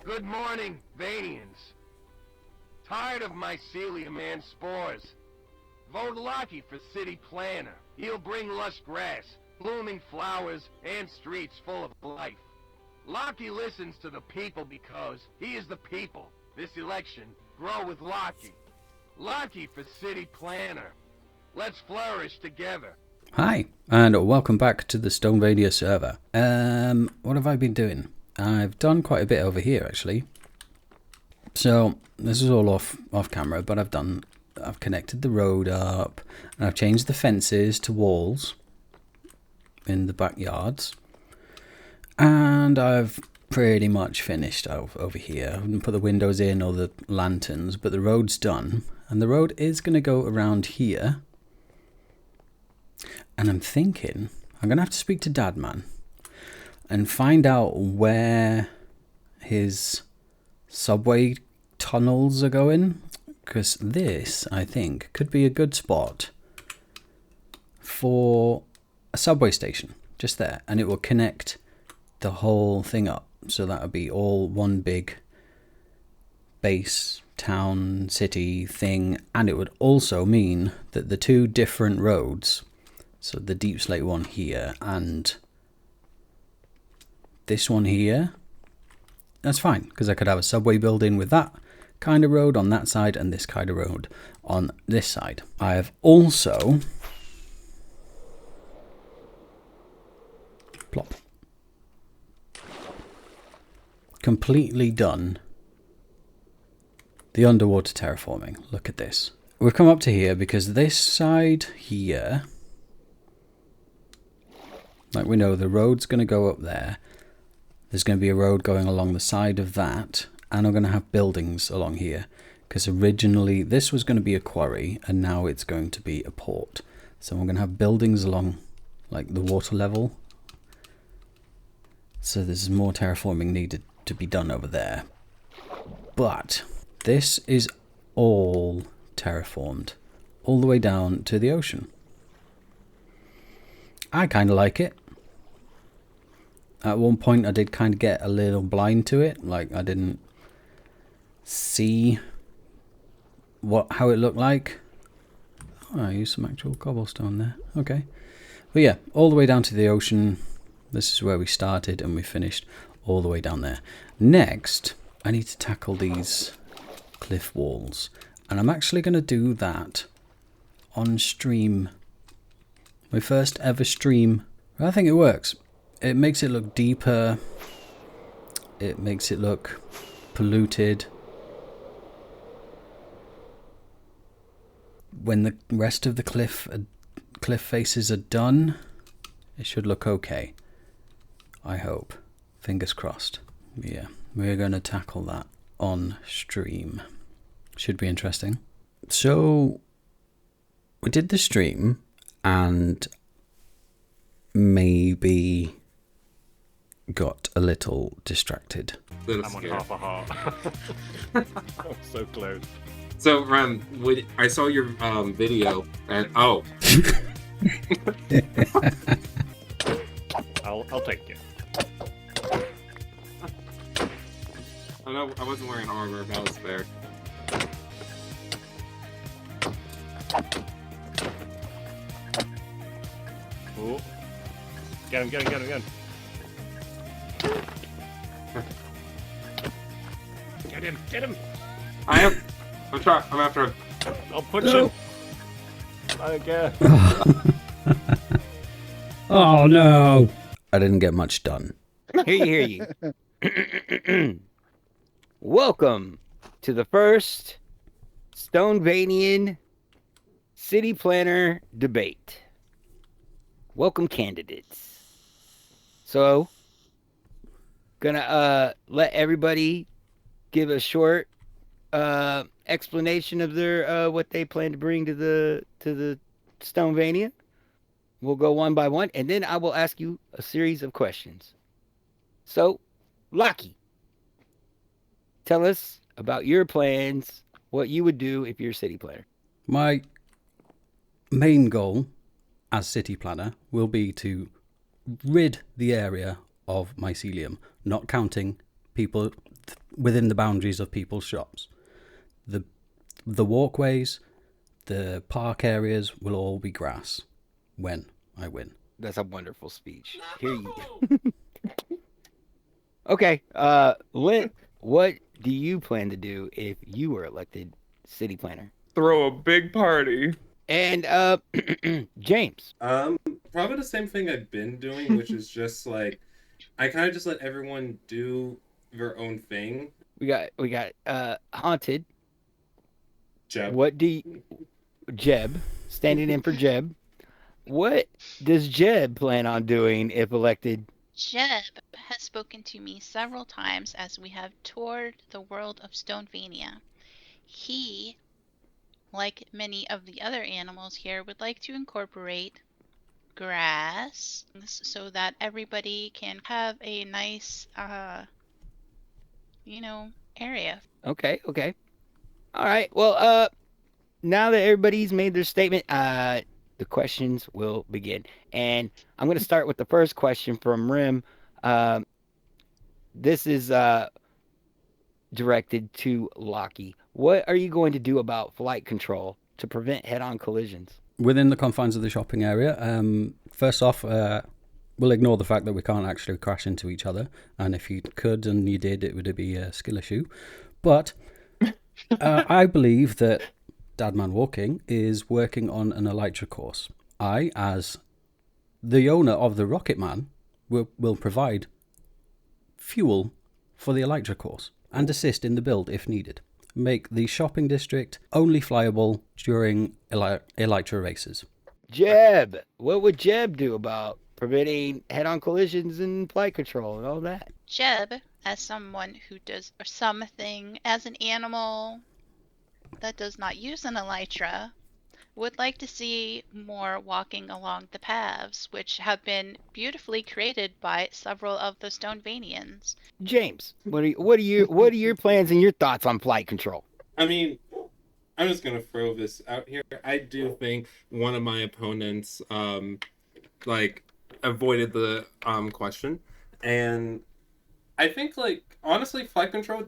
Good morning, Vanians. Tired of mycelium and spores? Vote Lucky for city planner. He'll bring lush grass, blooming flowers, and streets full of life. Lucky listens to the people because he is the people. This election, grow with Lucky. Lucky for city planner. Let's flourish together. Hi, and welcome back to the Stonevania server. What have I been doing? I've done quite a bit over here, actually. So, this is all off camera, but I've connected the road up, and I've changed the fences to walls in the backyards. And I've pretty much finished over here. I haven't put the windows in or the lanterns, but the road's done. And the road is going to go around here. And I'm thinking, I'm going to have to speak to Dad, man, and find out where his subway tunnels are going. Because this, I think, could be a good spot for a subway station. Just there. And it will connect the whole thing up. So that would be all one big base, town, city thing. And it would also mean that the two different roads, so the Deep Slate one here and this one here, that's fine, because I could have a subway building with that kind of road on that side and this kind of road on this side. I have also completely done the underwater terraforming. Look at this. We've come up to here because this side here, like we know, the road's going to go up there. There's going to be a road going along the side of that, and I'm going to have buildings along here, because originally this was going to be a quarry and now it's going to be a port. So I'm going to have buildings along like the water level. So there's more terraforming needed to be done over there. But this is all terraformed all the way down to the ocean. I kind of like it. At one point I did kind of get a little blind to it, like I didn't see how it looked like. Oh, I used some actual cobblestone there. Okay. But yeah, all the way down to the ocean. This is where we started and we finished all the way down there. Next, I need to tackle these cliff walls. And I'm actually going to do that on stream. My first ever stream. I think it works. It makes it look deeper. It makes it look polluted. When the rest of the cliff faces are done, it should look okay. I hope. Fingers crossed. Yeah, we're going to tackle that on stream. Should be interesting. So, we did the stream and maybe got a little distracted. I'm on half a heart. So close. So, I saw your video, and I'll take it. I know I wasn't wearing armor, but I was there. Oh, get him! Get him! I'm after him. I'll push him. I don't care. Oh no! I didn't get much done. Hear you. Welcome to the first Stonevanian city planner debate. Welcome, candidates. So, gonna let everybody give a short explanation of their what they plan to bring to the Stonevania. We'll go one by one, and then I will ask you a series of questions. So, Lucky, tell us about your plans, what you would do if you're a city planner. My main goal as city planner will be to rid the area of mycelium, not counting people within the boundaries of people's shops. The walkways, the park areas will all be grass when I win. That's a wonderful speech. Hear you. Okay, Lint, what do you plan to do if you were elected city planner? Throw a big party. And James. Probably the same thing I've been doing, which is just like I kind of just let everyone do their own thing. We got Haunted. Jeb. What do you, Jeb, standing in for Jeb. What does Jeb plan on doing if elected? Jeb has spoken to me several times as we have toured the world of Stonevania. He, like many of the other animals here, would like to incorporate grass so that everybody can have a nice, area. Okay. All right. Well, now that everybody's made their statement, the questions will begin. And I'm going to start with the first question from Rim. This is directed to Lockie. What are you going to do about flight control to prevent head-on collisions? Within the confines of the shopping area, first off, we'll ignore the fact that we can't actually crash into each other. And if you could and you did, it would be a skill issue. But I believe that Dadman Walking is working on an Elytra course. I, as the owner of the Rocket Man, will provide fuel for the Elytra course and assist in the build if needed. Make the shopping district only flyable during Elytra races. Jeb, what would Jeb do about preventing head-on collisions and flight control and all that? Jeb, as someone who does something as an animal that does not use an elytra, would like to see more walking along the paths, which have been beautifully created by several of the Stonevanians. James, what are your plans and your thoughts on flight control? I mean, I'm just gonna throw this out here. I do think one of my opponents avoided the question, and I think honestly, flight control.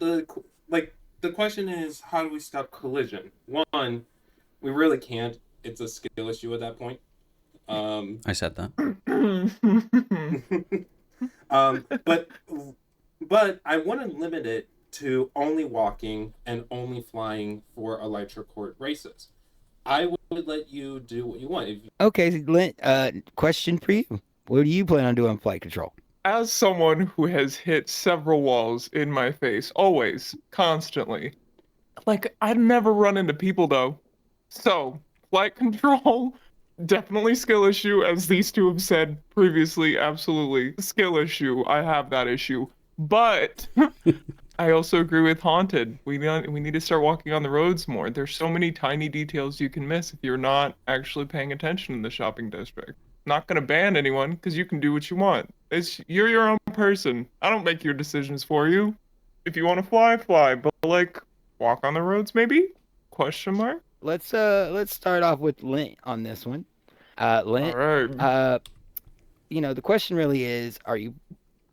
The question is, how do we stop collision? One, we really can't. It's a skill issue at that point. I said that. But I want to limit it to only walking and only flying for Elytra Court races. I would let you do what you want. Okay, Lint, question for you. What do you plan on doing on flight control? As someone who has hit several walls in my face, always, constantly, I'd never run into people though. So, flight control, definitely skill issue, as these two have said previously, absolutely. Skill issue, I have that issue. But I also agree with Haunted. We need to start walking on the roads more. There's so many tiny details you can miss if you're not actually paying attention in the shopping district. Not gonna ban anyone, because you can do what you want. You're your own person. I don't make your decisions for you. If you want to fly, fly. But walk on the roads, maybe? Question mark. Let's start off with Lint on this one. Lint. All right. The question really is, are you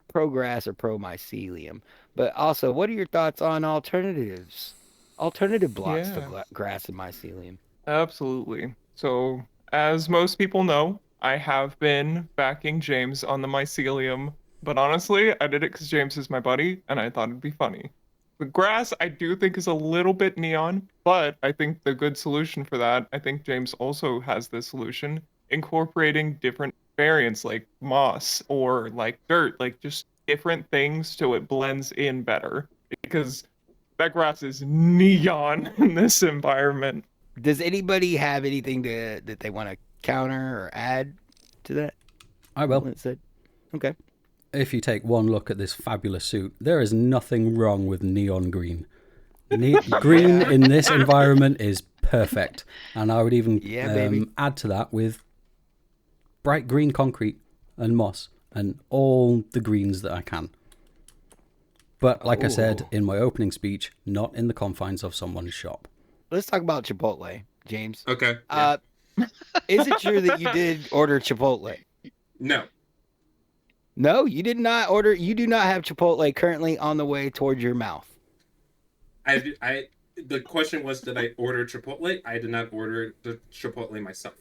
pro grass or pro mycelium? But also, what are your thoughts on alternative blocks to grass and mycelium? Absolutely. So, as most people know, I have been backing James on the mycelium, but honestly, I did it because James is my buddy, and I thought it'd be funny. The grass, I do think, is a little bit neon, but I think the good solution for that, I think James also has this solution, incorporating different variants like moss or dirt, just different things so it blends in better, because that grass is neon in this environment. Does anybody have anything that they want to counter or add to that? I will. Okay. If you take one look at this fabulous suit, there is nothing wrong with neon green. Green in this environment is perfect. And I would even add to that with bright green concrete and moss and all the greens that I can. But like I said in my opening speech, not in the confines of someone's shop. Let's talk about Chipotle, James. Okay. Is it true that you did order Chipotle? No. No, you did not order. You do not have Chipotle currently on the way towards your mouth. The question was, did I order Chipotle? I did not order the Chipotle myself.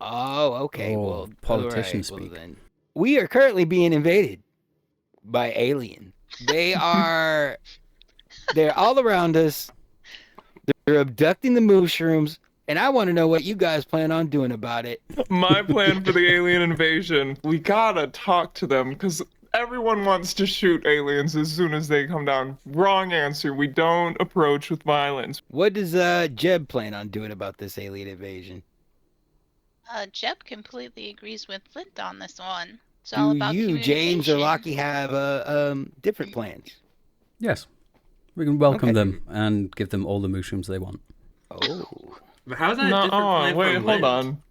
Oh, okay. Oh, Well, politician all right, speak. well then. We are currently being invaded by aliens. They're all around us. They're abducting the mushrooms, and I want to know what you guys plan on doing about it. My plan for the alien invasion, we gotta talk to them, because everyone wants to shoot aliens as soon as they come down. Wrong answer. We don't approach with violence. What does Jeb plan on doing about this alien invasion? Jeb completely agrees with Flint on this one. It's all Do about you, James or communication. Lockie, have different plans? Yes. We can welcome Okay. them and give them all the mushrooms they want. Oh. But how's that a No, different plan wait, from hold Lint? on.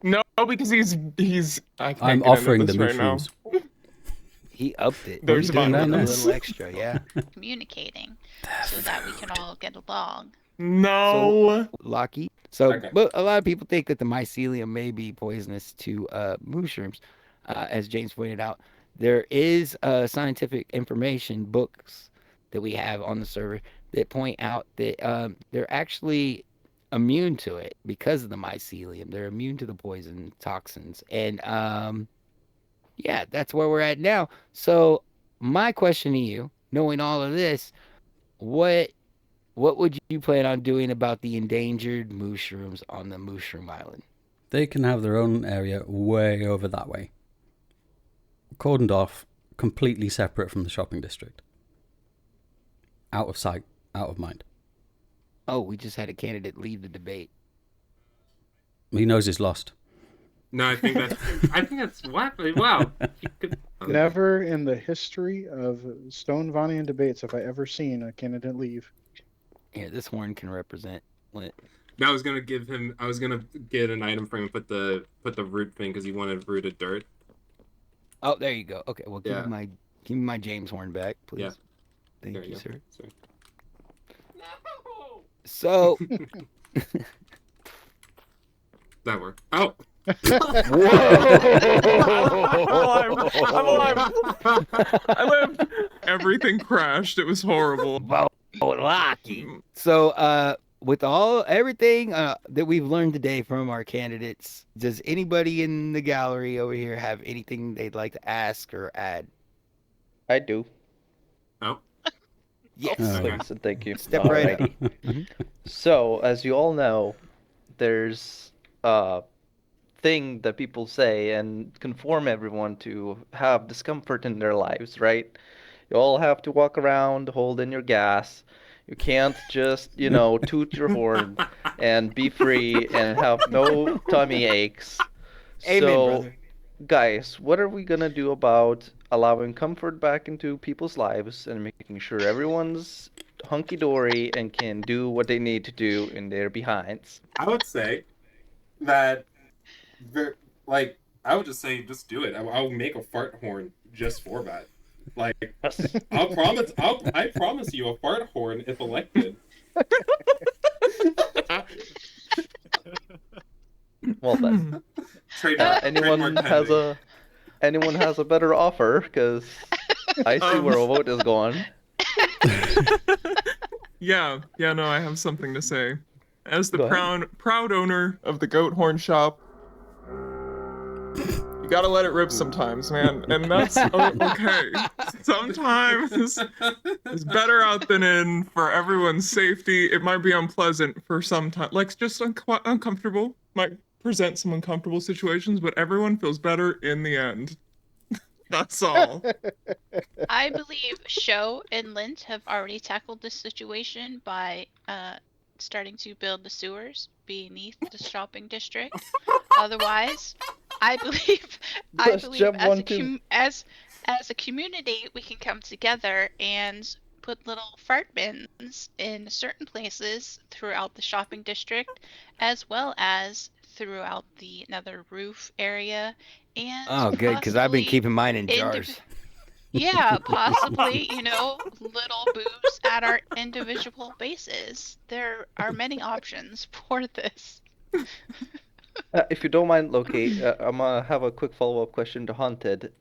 No, because he's. I can't I'm get into offering the this right now. mushrooms. He upped it. There's He's doing about a this. little extra, yeah. Communicating so that we can all get along. No. Lockie. So, Okay. but a lot of people think that the mycelium may be poisonous to mushrooms. As James pointed out, there is scientific information books that we have on the server that point out that they're actually immune to it because of the mycelium. They're immune to the poison toxins, and yeah, that's where we're at now. So, my question to you, knowing all of this, what would you plan on doing about the endangered mushrooms on the Mushroom Island? They can have their own area way over that way. Cordoned off, completely separate from the shopping district. Out of sight, out of mind. Oh, we just had a candidate leave the debate. He knows he's lost. No, I think that's what. Wow. Never in the history of Stonevania debates have I ever seen a candidate leave. Here, this horn can represent Lint. I was gonna get an item for him. Put the root thing because he wanted rooted dirt. Oh, there you go. Okay, well, Yeah. give me my James horn back, please. Yeah. Thank There you, go. sir. Sorry. So, That worked. Oh. I'm alive. I lived. Everything crashed. It was horrible. Lucky. So, with everything that we've learned today from our candidates, does anybody in the gallery over here have anything they'd like to ask or add? I do. Oh. Yes. Thank you. Step right up. Alrighty. So, as you all know, there's a thing that people say and conform everyone to have discomfort in their lives, right? You all have to walk around holding your gas. You can't just, toot your horn and be free and have no tummy aches. Amen, So, brother. guys, what are we gonna do about allowing comfort back into people's lives and making sure everyone's hunky-dory and can do what they need to do in their behinds? I would say that, I would just say, just do it. I'll make a fart horn just for that. Like, I promise you a fart horn if elected. Well then, Trademark. anyone Trademark has a better offer? Because I see where a vote is going. Yeah, no, I have something to say. As the Go ahead. proud owner of the goat horn shop, you gotta let it rip sometimes, man. And that's okay. Sometimes it's better out than in for everyone's safety. It might be unpleasant for some time, like just uncomfortable. Might present some uncomfortable situations, but everyone feels better in the end. That's all. I believe Sho and Lint have already tackled this situation by starting to build the sewers beneath the shopping district. Otherwise, I believe Jeb as one, a too. as a community we can come together and put little fart bins in certain places throughout the shopping district, as well as throughout the nether roof area. And Oh, good, because I've been possibly keeping mine in indiv- jars. Yeah, possibly, little boos at our individual bases. There are many options for this. If you don't mind, Loki, I'm gonna have a quick follow-up question to Haunted.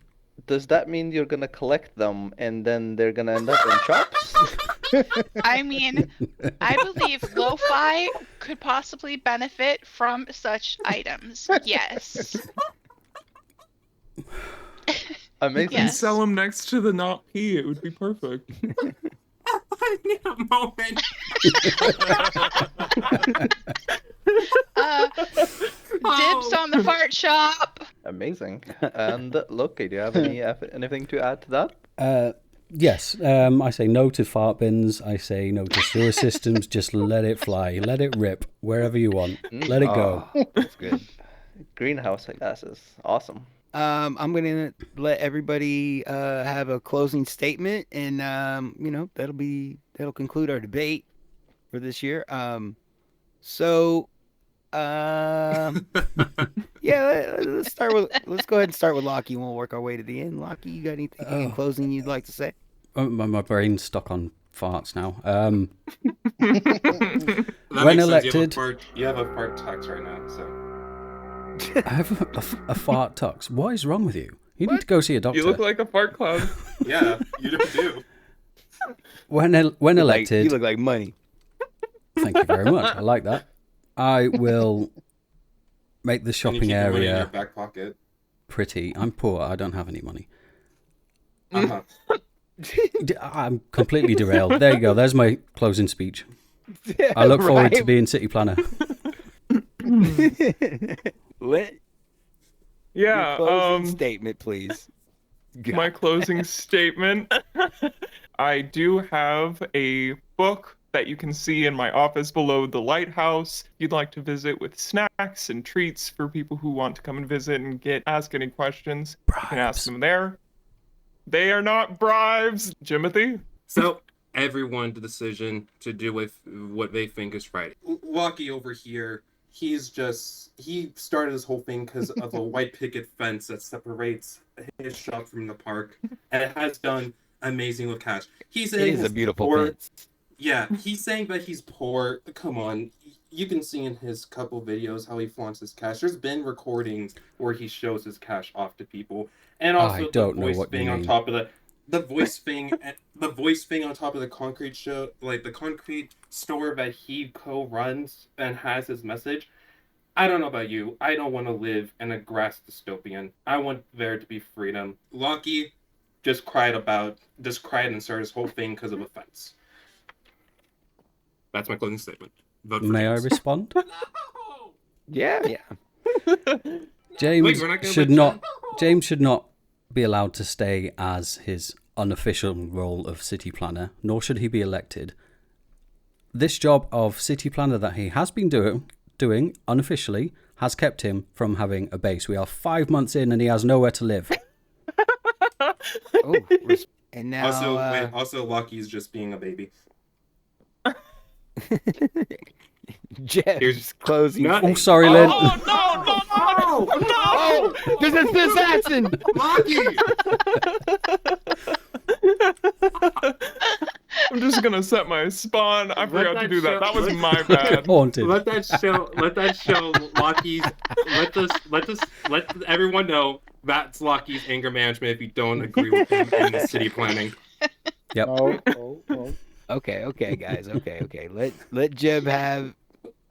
does that mean you're gonna collect them and then they're gonna end up in shops? I mean, I believe Lo-Fi could possibly benefit from such items. Yes. Amazing. You can Yes. sell them next to the not pee. It would be perfect. I need a moment. Dibs on the fart shop. Amazing. And Loki, do you have anything to add to that? Yes, I say no to fart bins. I say no to sewer systems. Just let it fly. Let it rip wherever you want. Let it go. Oh, that's good. Greenhouse gases. Awesome. I'm gonna let everybody have a closing statement, and that'll conclude our debate for this year. Yeah, let's go ahead and start with Lockie, and we'll work our way to the end. Lockie, you got anything in closing you'd like to say? My brain's stuck on farts now. That When makes sense. elected, You have a fart tax right now, so. I have a fart tux. What is wrong with you? You need to go see a doctor. You look like a fart cloud. Yeah, you do. When elected, You look like money. thank you very much. I like that. I will make the And you shopping keep the money in your area back pocket. pretty. I'm poor. I don't have any money. Uh-huh. I'm completely derailed. There you go. There's my closing speech. I look forward to being city planner. Let Yeah. your closing statement, please. My closing statement. I do have a book that you can see in my office below the lighthouse. If you'd like to visit with snacks and treats for people who want to come and visit and ask any questions, you can ask them there. They are not bribes, Jimothy. So, everyone the decision to do with what they think is right. Lucky over here, he started this whole thing because of a white picket fence that separates his shop from the park, and it has done amazing with cash. It is a beautiful fence. Yeah, he's saying that he's poor. Come on. You can see in his couple videos how he flaunts his cash. There's been recordings where he shows his cash off to people. And also I don't know the voice what you thing on mean. top of the voice thing on top of the concrete show, like the concrete store that he co-runs and has his message. I don't know about you. I don't want to live in a grass dystopian. I want there to be freedom. Lucky just cried and started his whole thing because of a fence. That's my closing statement. Vote for May I James. respond? Yeah. James Wait, we're not gonna should let not. John- James should not be allowed to stay as his unofficial role of city planner, nor should he be elected. This job of city planner that he has been doing unofficially has kept him from having a base. We are 5 months in and he has nowhere to live. Oh, and now Also, Lucky's just being a baby. Jeff's Here's- closing. No. Oh, sorry, Lynn. Oh, no! Oh, this is the assassin. Lucky! I'm just gonna set my spawn. I forgot to that do that. show- That was let- my bad. Haunted. Let that show Lucky's. Let everyone know that's Lucky's anger management if you don't agree with him in the city planning. Yep. Oh. Okay, guys. Okay. Let Jeb have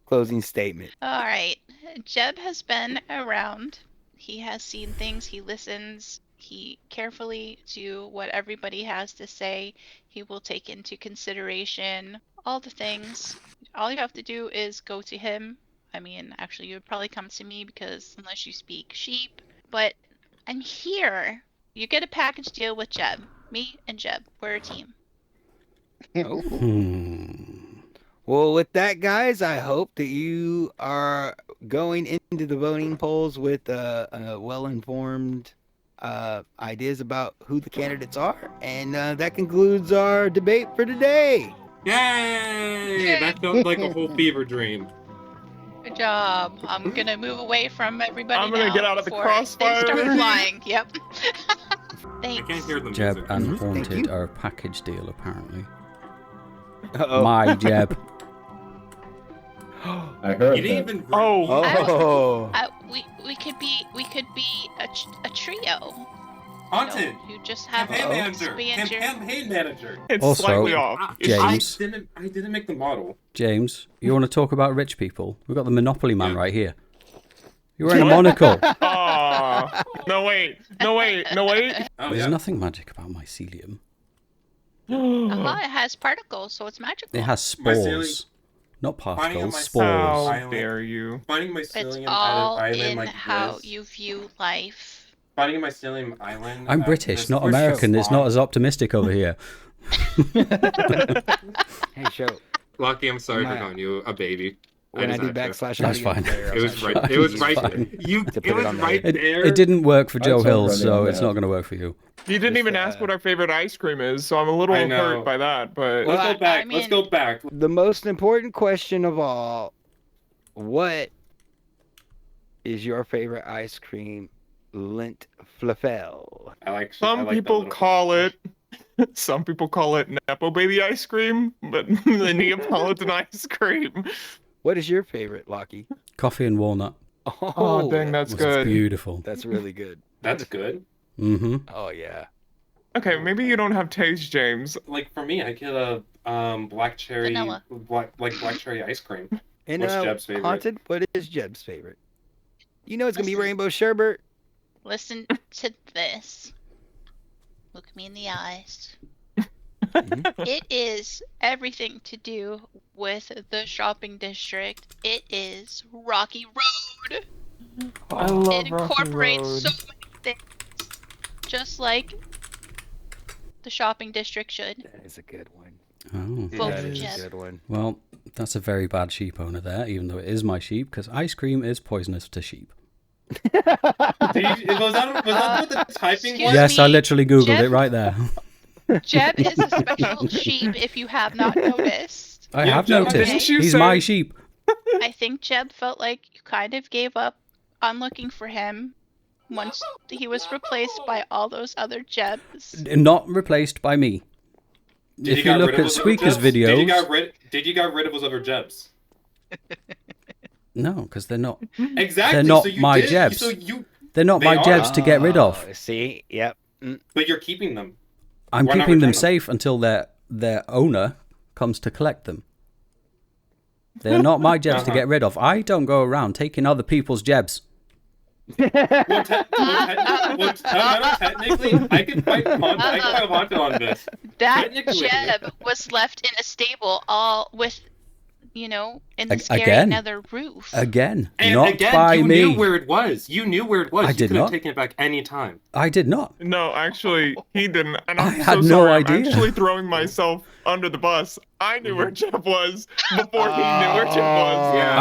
closing statement. All right. Jeb has been around. He has seen things. He listens. He carefully to what everybody has to say. He will take into consideration all the things. All you have to do is go to him. I mean, actually, you would probably come to me because unless you speak sheep. But I'm here. You get a package deal with Jeb. Me and Jeb. We're a team. Oh. Well, with that, guys, I hope that you are going into the voting polls with well-informed ideas about who the candidates are. And that concludes our debate for today. Yay! That felt like a whole fever dream. Good job. I'm gonna move away from everybody. I'm gonna now get out of the before crossfire. They start flying. Yep. I Thanks. can't hear the Jeb music. and Thank Haunted you. are a package deal, apparently. Uh-oh. My Jeb. I heard You didn't even. Oh, Oh. We could be a trio. Haunted. You just have Campaign to manager. expand your. Campaign manager. It's Also, slightly off. James. I didn't make the model. James, you want to talk about rich people? We've got the Monopoly man Yeah. right here. You're wearing a monocle. Aw. No, wait. Oh, There's yeah. nothing magic about mycelium. It has particles, so it's magical. It has Mycelium- spores. Not Finding a particles, mycelium spores. How Island. dare you? Finding It's mycelium all at an island in like how this. you view life. Finding a mycelium island. I'm at British, this not first American. It's spawn. not as optimistic over here. Hey, show. Lucky, I'm sorry for My- calling you a baby. When I just do had to. backslash That's audience fine. player, It was I'm right. not It was sure. right. fine. You. To put It it was on right It, there. it didn't work for Joe That's Hills, already so on it's that. not going to work for you. You didn't Just, even ask what our favorite ice cream is, so I'm a little I know. hurt by that. But Let's Well, go back. I Let's mean- go back. The most important question of all: what is your favorite ice cream? Lint Flafel. I like. some people call it. Some people call it Nepo Baby ice cream, but the Neapolitan ice cream. What is your favorite, Lockie? Coffee and walnut. Oh, dang, that's Was good. beautiful. That's really good. That's good. Mm-hmm. Oh yeah. Okay, maybe you don't have taste, James. Like for me, I get a black cherry, Vanilla. black cherry ice cream. And What's Jeb's favorite? Haunted, what is Jeb's favorite? You know it's gonna be rainbow sherbet. Listen to this. Look me in the eyes. It is everything to do with the shopping district. It is Rocky Road. I love It incorporates so many things, just like the shopping district should. That is a good one. Oh. Vote That for is Jeb. a good one. Well, that's a very bad sheep owner there, even though it is my sheep, because ice cream is poisonous to sheep. Was that what the typing Excuse was? Yes, I me, literally Googled Jeb? it right there. Jeb is a special sheep if you have not noticed. I Yeah, have Jeb, noticed. didn't you He's say- my sheep. I think Jeb felt like you kind of gave up on looking for him once he was replaced by all those other Jebs. Not replaced by me. Did If you look at Squeaker's videos... Did you got rid of those other Jebs? No, because they're not. Exactly. They're not so you my did, Jebs. So you, They're not They my are. Jebs to get rid of. Oh, see, yep. but you're keeping them. I'm Why not keeping them return them? safe until their owner comes to collect them. They're not my Jebs to get rid of. I don't go around taking other people's Jebs. Well, technically, I can fight Haunted on this. That Technically. Jeb was left in a stable all with, in the scary Again. nether roof. Again, And not again, by you me. knew where it was. You knew where it was. I you did could not. have taken it back any time. I did not. No, actually, he didn't. And I'm I had so no sorry. idea. I'm actually throwing myself under the bus. I knew where Jeb was before he knew where Jeb was. Yeah.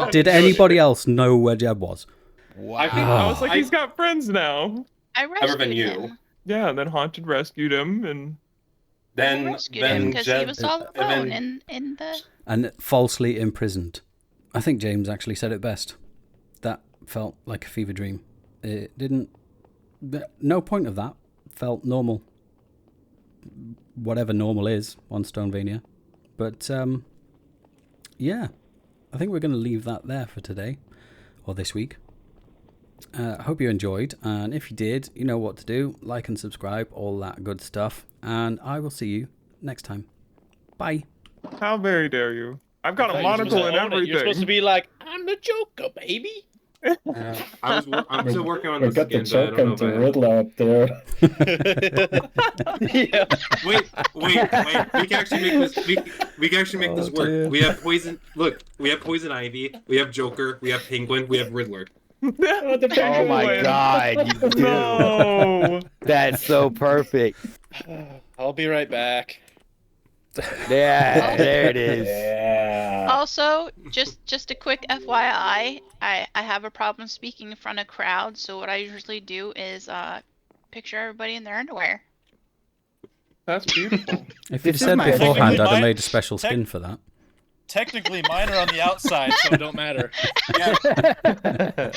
Oh, did anybody else know where Jeb was? Wow. I think I was like, he's got friends now. I Other rescued than you. him. Yeah, and then Haunted rescued him, and I Then, rescued him then because Jeb, he was all and alone then- in the. And falsely imprisoned. I think James actually said it best. That felt like a fever dream. It didn't. No point of that felt normal. Whatever normal is on Stonevania. But, yeah. I think we're going to leave that there for today. Or this week. I hope you enjoyed. And if you did, you know what to do. Like and subscribe. All that good stuff. And I will see you next time. Bye. how very dare you? I've got a You're supposed monocle to and own it. everything. You're supposed to be like, I'm the Joker, baby. I'm still working on We this got the again, but I joke don't know into about it. Riddler up there. Yeah. Wait. We can actually make this. We can actually make this work. dear. We have poison. Look, we have Poison Ivy. We have Joker. We have Penguin. We have Riddler. Oh my God, you do. No. That's so perfect. I'll be right back. Yeah, there it is. Yeah. Also, just a quick FYI, I have a problem speaking in front of crowds, so what I usually do is picture everybody in their underwear. That's beautiful. If This you'd is said my- beforehand, I'd have Mine- made a special skin for that. Technically, mine are on the outside, so it don't matter. Yeah.